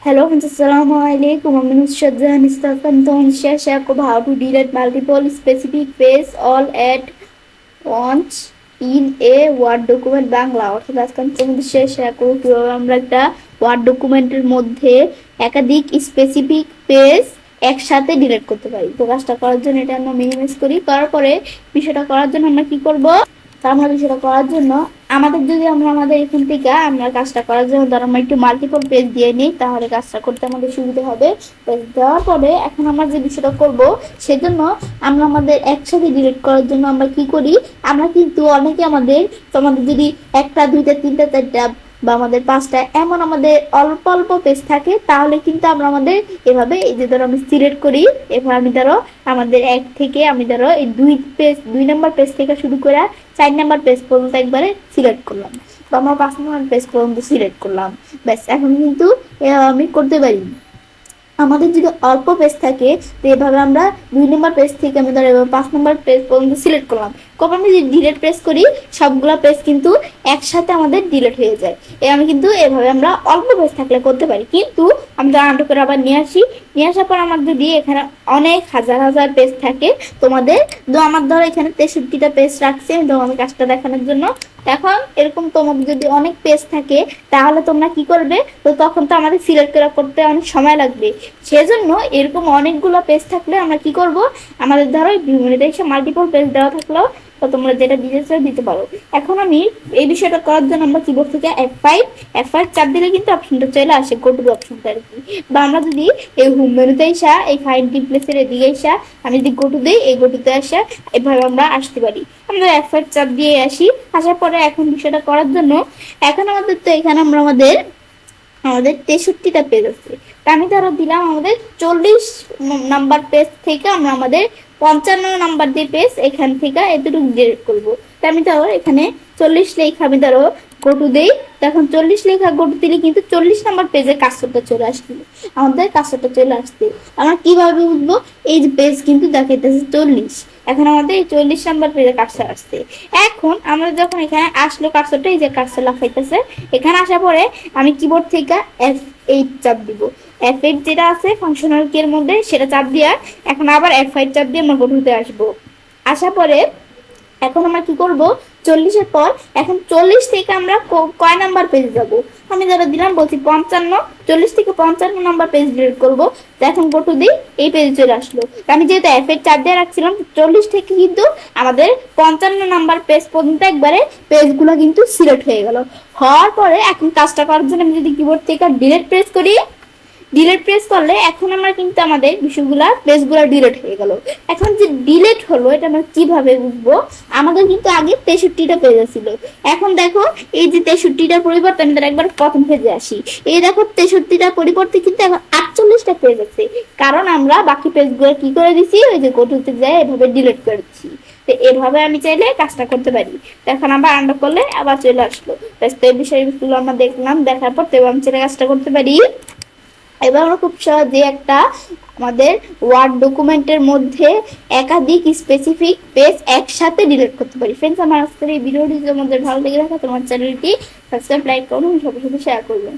Hello friends, Assalamu alaikum. I'm Nusrat Jahan Istafan Share how to delete multiple specific page all at once in a Word document Bangla অর্থাৎ আজকে আমি তোমাদের সাথে share করব কিভাবে আমরা একটা ওয়ার্ড ডকুমেন্টের মধ্যে একাধিক স্পেসিফিক পেজ একসাথে ডিলিট করতে পারি। তো কাজটা করার জন্য এটা আমরা মিনিমাইজ করি। করার পরে বিষয়টা করার জন্য আমরা কি করব, তা আমরা বিষয়টা করার জন্য আমাদের যদি আমাদের এখান থেকে আমরা কাজটা করার জন্য ধর আমরা একটু মাল্টিপল পেজ দিয়ে নিই, তাহলে কাজটা করতে আমাদের সুবিধা হবে। পেজ দেওয়ার পরে এখন আমরা যে বিষয়টা করব সেজন্য আমরা আমাদের একসাথে ডিলিট করার জন্য আমরা কি করি, আমরা কিন্তু অনেকে আমাদের যদি একটা দুইটা তিনটা চারটা বা আমাদের পাঁচটা এমন আমাদের অল্প অল্প পেজ থাকে, তাহলে কিন্তু আমরা আমাদের এভাবে এই যে ধরো আমি সিলেক্ট করি, এবার আমি ধরো আমাদের এক থেকে আমি ধরো এই দুই নাম্বার পেজ থেকে শুরু করে 4 নাম্বার পেজ পর্যন্ত একবারে সিলেক্ট করলাম, তো আমরা 5 নাম্বার পেজ পর্যন্ত সিলেক্ট করলাম। ব্যাস, এখন কিন্তু আমি করতে পারি। আমাদের যদি অল্প পেজ থাকে তো এভাবে আমরা 2 নম্বর পেজ থেকে আমি ধরো 5 নম্বর পেজ পর্যন্ত সিলেক্ট করলাম। কখন আমি যদি ডিলিট প্রেস করি সবগুলো পেজ কিন্তু একসাথে আমাদের ডিলিট হয়ে যায়। আমি কিন্তু এভাবে আমরা অল্প পেজ থাকলে করতে পারি, কিন্তু আমরা আন্ডু করে আবার নিয়ে আসার পর আমার যদি এখানে অনেক হাজার হাজার পেজ থাকে তোমাদের, তো আমার ধরো এখানে 63টা পেজ রাখছি আমি তোমাদের কাজটা দেখানোর জন্য। এখন এরকম তোমাদের যদি অনেক পেজ থাকে তাহলে তোমরা কি করবে, তো তখন তো আমাদের সিলেক্ট করতে অনেক সময় লাগবে। সেজন্য এরকম অনেকগুলো পেজ থাকলে আমরা কি করব, আমাদের ধরো বিভিন্ন মাল্টিপল পেজ দেওয়া থাকলেও তো তোমরা যেটা দিতে পারো। এখন আমি এই বিষয়টা করার জন্য আমরা কিবোর্ড থেকে F5 চাপ দিলে কিন্তু অপশনটা চলে আসে, গো টু অপশনটা আর কি। বা আমরা যদি এই হোম মেনুতে আসা এই ফাইল ডিপ্লেসের এদিকে আসা আমি যদি গো টু দিই, এই গো টুতে আসা এভাবে আমরা আসতে পারি। আমরা F5 চাপ দিয়ে আসার পরে এখন বিষয়টা করার জন্য এখন আমাদের তো এখানে আমাদের 63টা পেজ আছে। আমি ধরো দিলাম আমাদের 40 নাম্বার পেজ থেকে আমরা আমাদের 55 নাম্বার যে পেজ এখান থেকে এতটুকু ডিলিট করবো। আমি ধরো এখানে 40 লেখা আমি ধরো গোটু দেই, তখন 40 লেখা গোটু দিলে কিন্তু 40 নাম্বার পেজে কাজটা চলে আসবে। আমাদের কাজটা চলে আসছে আমরা কিভাবে বুঝবো, এই যে পেজ কিন্তু দেখাইতেছে 40, এখন আমাদের এই 40 নাম্বার পেজে কাজটা আসছে। এখন আমরা যখন এখানে আসলো কাজটা, এই যে কাজটা লাফাইতেছে, এখানে আসার পরে আমি কিবোর্ড থেকে F8 চাপ দিব। F8 যেটা আছে ফাংশনাল কি এর মধ্যে সেটা চাপ দিয়া এখন আবার F5 চাপ দিয়ে আমরা গোটুতে আসবো। আসার পরে এখন আমরা কি করব, 40-এর পর এখন 40 থেকে আমরা কয় নাম্বার পেজ যাব, আমি যারা দিলাম বলছি 55, 40 থেকে 55 নাম্বার পেজ ডিলিট করব। তো এখন গোটু দিই, এই পেজ চলে আসলো। আমি যেহেতু F8 চাপ দিয়ে রাখছিলাম 40 থেকে কিন্তু আমাদের 55 নাম্বার পেজ পর্যন্ত একবারে পেজগুলো কিন্তু সিলেক্ট হয়ে গেল। হওয়ার পরে এখন কাজটা করার জন্য আমি যদি কিবোর্ড থেকে ডিলিট প্রেস করি, ডিলিট প্রেস করলে এখন আমরা কিন্তু আমাদের বিষয়গুলা পেজগুলো ডিলিট হয়ে গেল। এখন যে ডিলিট হলো এটা আমরা কিভাবে বুঝবো, আমাদের কিন্তু আগে 63টা পেজ ছিল। এখন দেখো এই যে 63টার পরিবর্তে আমি একবার প্রথম পেজে আসি, এই দেখো 63টার পরিবর্তে কিন্তু এখন 48টা পেজ আছে, কারণ আমরা বাকি পেজগুলো কি করে দিছি, ওই যে গোটুতে যায় এভাবে ডিলিট করে দিচ্ছি। তো এভাবে আমি চাইলে কাজটা করতে পারি। এখন আবার আন্ডার করলে আবার চলে আসলো। এই বিষয়গুলো আমরা দেখলাম, দেখার পর তো আমি চাইলে কাজটা করতে পারি। এবার আমরা খুব সহজে একটা আমাদের ওয়ার্ড ডকুমেন্টের মধ্যে একাধিক স্পেসিফিক পেজ একসাথে ডিলিট করতে পারি। ফ্রেন্ডস, আমার আজকের এই ভিডিওটি তোমাদের ভালো লেগে থাকে তোমার চ্যানেলটি সাবস্ক্রাইব, লাইক করুন, সবার সাথে শেয়ার করবেন।